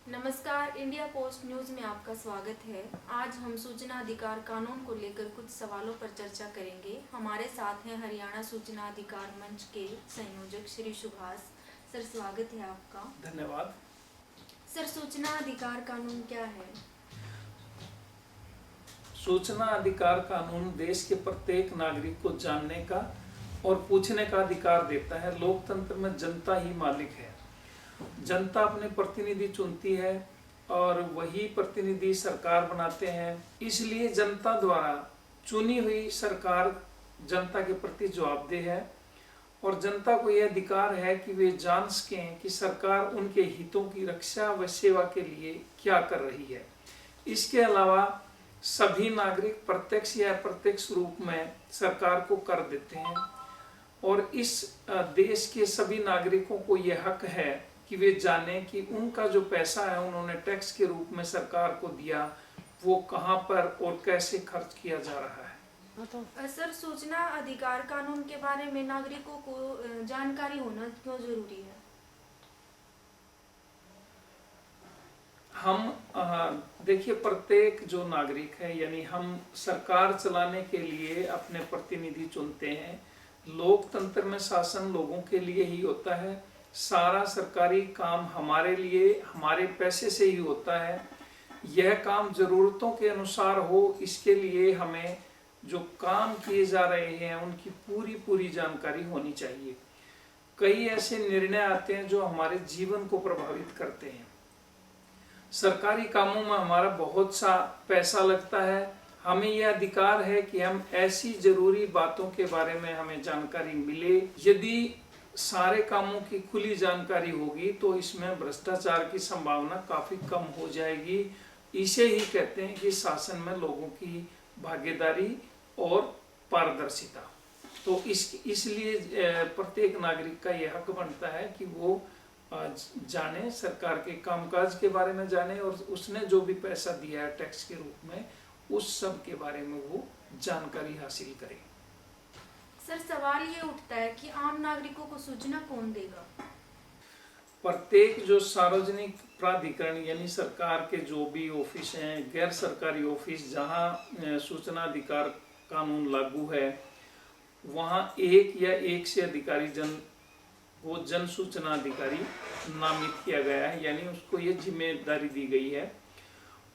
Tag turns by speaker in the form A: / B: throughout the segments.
A: नमस्कार, India post news में आपका स्वागत है। आज हम सूचना अधिकार कानून को लेकर कुछ सवालों पर चर्चा करेंगे। हमारे साथ हैं हरियाणा सूचना अधिकार मंच के संयोजक श्री सुभाष सर। स्वागत है आपका।
B: धन्यवाद
A: सर, सूचना अधिकार कानून क्या है?
B: सूचना अधिकार कानून देश के प्रत्येक नागरिक को जानने का और पूछने का अधिकार देता है। लोकतंत्र में जनता ही मालिक है। जनता अपने प्रतिनिधि चुनती है और वही प्रतिनिधि सरकार बनाते हैं। इसलिए जनता द्वारा चुनी हुई सरकार जनता के प्रति जवाबदेह है और जनता को यह अधिकार है कि वे जान सकें कि सरकार उनके हितों की रक्षा व सेवा के लिए क्या कर रही है। इसके अलावा सभी नागरिक प्रत्यक्ष या अप्रत्यक्ष रूप में सरकार को कर देते हैं और इस देश के सभी नागरिकों को यह हक है कि वे जाने कि उनका जो पैसा है उन्होंने टैक्स के रूप में सरकार को दिया, वो कहाँ पर और कैसे खर्च किया जा रहा है।
A: सर, सूचना अधिकार कानून के बारे में नागरिकों को जानकारी होना क्यों जरूरी है?
B: हम देखिए, प्रत्येक जो नागरिक है यानी हम सरकार चलाने के लिए अपने प्रतिनिधि चुनते हैं। लोकतंत्र में शासन लोगों के लिए ही होता है। सारा सरकारी काम हमारे लिए हमारे पैसे से ही होता है। यह काम जरूरतों के अनुसार हो, इसके लिए हमें जो काम किए जा रहे हैं उनकी पूरी जानकारी होनी चाहिए। कई ऐसे निर्णय आते हैं जो हमारे जीवन को प्रभावित करते हैं। सरकारी कामों में हमारा बहुत सा पैसा लगता है। हमें यह अधिकार है कि हम ऐसी जरूरी बातों के बारे में हमें जानकारी मिले। यदि सारे कामों की खुली जानकारी होगी तो इसमें भ्रष्टाचार की संभावना काफी कम हो जाएगी। इसे ही कहते हैं कि शासन में लोगों की भागीदारी और पारदर्शिता। तो इसलिए प्रत्येक नागरिक का यह हक बनता है कि वो जाने, सरकार के कामकाज के बारे में जाने और उसने जो भी पैसा दिया है टैक्स के रूप में, उस सब के बारे में वो जानकारी हासिल करे।
A: सर, सवाल ये उठता है कि आम नागरिकों को सूचना कौन देगा?
B: प्रत्येक जो सार्वजनिक प्राधिकरण यानी सरकार के जो भी ऑफिस हैं, गैर सरकारी ऑफिस जहां सूचना अधिकार कानून लागू है, वहां एक या एक से अधिकारी जन सूचना अधिकारी नामित किया गया है, यानी उसको ये जिम्मेदारी दी गई है।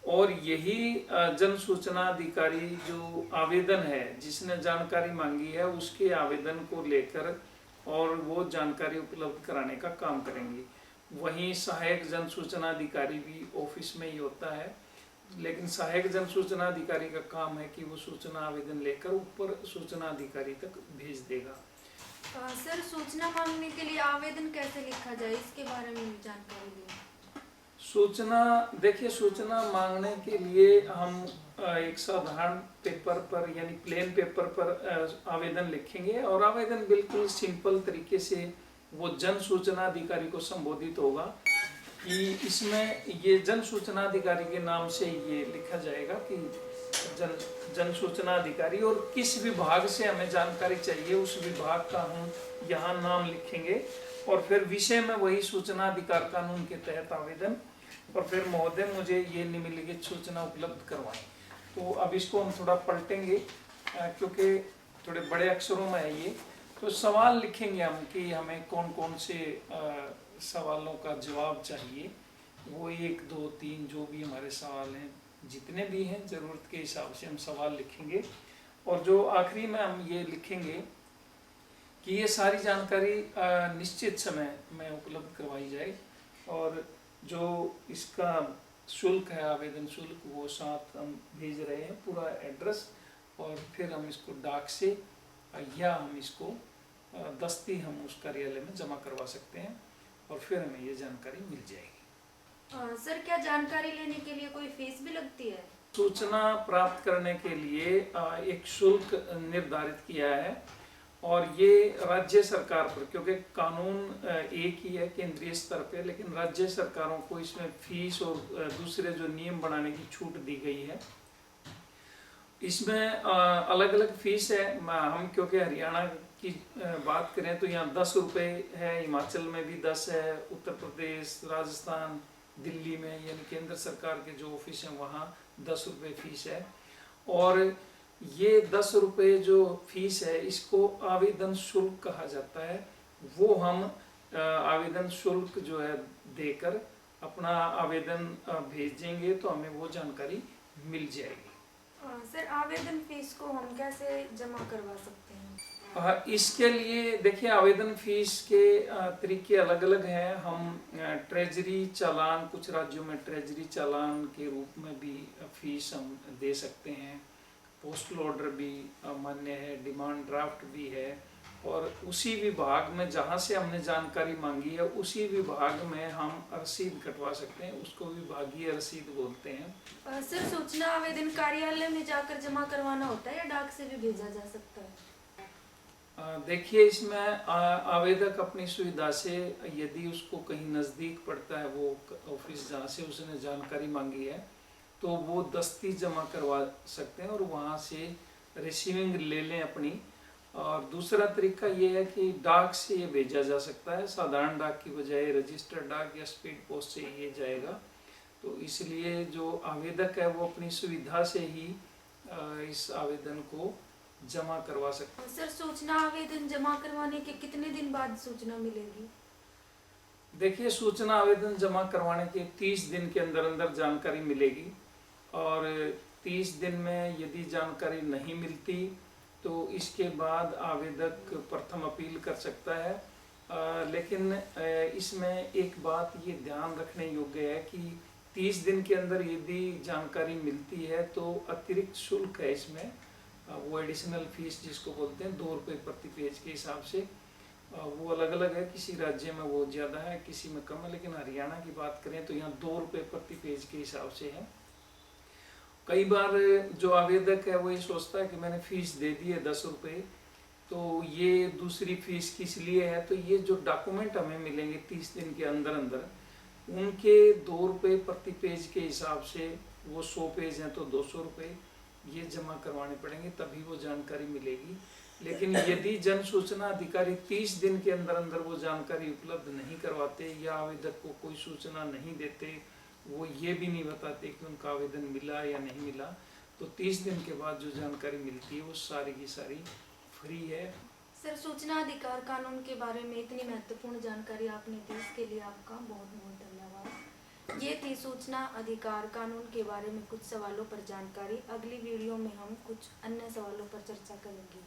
B: और यही जन सूचना अधिकारी जो आवेदन है, जिसने जानकारी मांगी है, उसके आवेदन को लेकर और वो जानकारी उपलब्ध कराने का काम करेंगे। वहीं सहायक जन सूचना अधिकारी भी ऑफिस में ही होता है, लेकिन सहायक जन सूचना अधिकारी का काम है कि वो सूचना आवेदन लेकर ऊपर सूचना अधिकारी तक भेज देगा।
A: सर, सूचना मांगने के लिए आवेदन कैसे लिखा जाए, इसके बारे में भी जानकारी दें।
B: देखिए, सूचना मांगने के लिए हम एक साधारण पेपर पर यानी प्लेन पेपर पर आवेदन लिखेंगे और आवेदन बिल्कुल सिंपल तरीके से वो जन सूचना अधिकारी को संबोधित होगा कि इसमें ये जन सूचना अधिकारी के नाम से ये लिखा जाएगा कि जन सूचना अधिकारी और किस विभाग से हमें जानकारी चाहिए उस विभाग का हम यहाँ नाम लिखेंगे और फिर विषय में वही सूचना अधिकार कानून के तहत आवेदन और फिर महोदय मुझे ये निम्नलिखित सूचना उपलब्ध करवाएं। तो अब इसको हम थोड़ा पलटेंगे क्योंकि थोड़े बड़े अक्षरों में है ये। तो सवाल लिखेंगे हम कि हमें कौन कौन से सवालों का जवाब चाहिए। वो 1, 2, 3 जो भी हमारे सवाल हैं, जितने भी हैं ज़रूरत के हिसाब से हम सवाल लिखेंगे और जो आखिरी में हम ये लिखेंगे कि ये सारी जानकारी निश्चित समय में उपलब्ध करवाई जाए और जो इसका शुल्क है, आवेदन शुल्क, वो साथ हम भेज रहे हैं, पूरा एड्रेस, और फिर हम इसको डाक से या हम इसको दस्ती हम उस कार्यालय में जमा करवा सकते हैं और फिर हमें ये जानकारी मिल जाएगी।
A: सर, क्या जानकारी लेने के लिए कोई फीस भी लगती है?
B: सूचना प्राप्त करने के लिए एक शुल्क निर्धारित किया है और ये राज्य सरकार पर, क्योंकि कानून एक ही है केंद्रीय स्तर पे, लेकिन राज्य सरकारों को इसमें फीस और दूसरे जो नियम बनाने की छूट दी गई है। इसमें अलग अलग फीस है। हम क्योंकि हरियाणा की बात करें तो यहाँ 10 रुपये है, हिमाचल में भी 10 है, उत्तर प्रदेश, राजस्थान, दिल्ली में यानी केंद्र सरकार के जो ऑफिस हैं वहाँ 10 रुपये फीस है। और ये 10 रुपये जो फीस है इसको आवेदन शुल्क कहा जाता है। वो हम आवेदन शुल्क जो है देकर अपना आवेदन भेजेंगे तो हमें वो जानकारी मिल जाएगी।
A: सर, आवेदन फीस को हम कैसे जमा करवा सकते हैं?
B: इसके लिए देखिए आवेदन फीस के तरीके अलग अलग हैं। हम ट्रेजरी चालान, कुछ राज्यों में ट्रेजरी चालान के रूप में भी फीस हम दे सकते हैं। पोस्टल ऑर्डर भी मान्य है, डिमांड ड्राफ्ट भी है। और उसी विभाग में जहाँ से हमने जानकारी मांगी है उसी विभाग में हम रसीद कटवा सकते हैं, उसको विभागीय रसीद बोलते हैं।
A: सर, सूचना आवेदन कार्यालय में जाकर जमा करवाना होता है या डाक से भी भेजा जा सकता है?
B: देखिए इसमें आवेदक अपनी सुविधा से यदि उसको कहीं नज़दीक पड़ता है वो ऑफिस जहाँ से उसने जानकारी मांगी है तो वो दस्ती जमा करवा सकते हैं और वहाँ से रिसीविंग ले लें अपनी। और दूसरा तरीका ये है कि डाक से ये भेजा जा सकता है, साधारण डाक की बजाय रजिस्टर्ड डाक या स्पीड पोस्ट से ये जाएगा। तो इसलिए जो आवेदक है वो अपनी सुविधा से ही इस आवेदन को जमा करवा सकते हैं।
A: सर, सूचना आवेदन जमा करवाने के कितने दिन बाद सूचना मिलेगी?
B: देखिए सूचना आवेदन जमा करवाने के 30 दिन के अंदर अंदर जानकारी मिलेगी। और 30 दिन में यदि जानकारी नहीं मिलती तो इसके बाद आवेदक प्रथम अपील कर सकता है। लेकिन इसमें एक बात ये ध्यान रखने योग्य है कि 30 दिन के अंदर यदि जानकारी मिलती है तो अतिरिक्त शुल्क है इसमें, वो एडिशनल फीस जिसको बोलते हैं 2 रुपये प्रति पेज के हिसाब से। वो अलग अलग है, किसी राज्य में वो ज़्यादा है किसी में कम है, लेकिन हरियाणा की बात करें तो यहाँ 2 रुपये प्रति पेज के हिसाब से है। कई बार जो आवेदक है वो ये सोचता है कि मैंने फीस दे दी है 10 रुपये, तो ये दूसरी फीस किस लिए है। तो ये जो डॉक्यूमेंट हमें मिलेंगे 30 दिन के अंदर अंदर उनके 2 रुपये प्रति पेज के हिसाब से, वो 100 पेज हैं तो 200 रुपये ये जमा करवाने पड़ेंगे तभी वो जानकारी मिलेगी। लेकिन यदि जन सूचना अधिकारी 30 दिन के अंदर अंदर वो जानकारी उपलब्ध नहीं करवाते या आवेदक को कोई सूचना नहीं देते, वो ये भी नहीं बताते कि उनका आवेदन मिला या नहीं मिला, तो 30 दिन के बाद जो जानकारी मिलती है वो सारी की सारी फ्री है।
A: सर, सूचना अधिकार कानून के बारे में इतनी महत्वपूर्ण जानकारी आपने दी, इसके लिए आपका बहुत बहुत धन्यवाद। ये थी सूचना अधिकार कानून के बारे में कुछ सवालों पर जानकारी। अगली वीडियो में हम कुछ अन्य सवालों पर चर्चा करेंगे।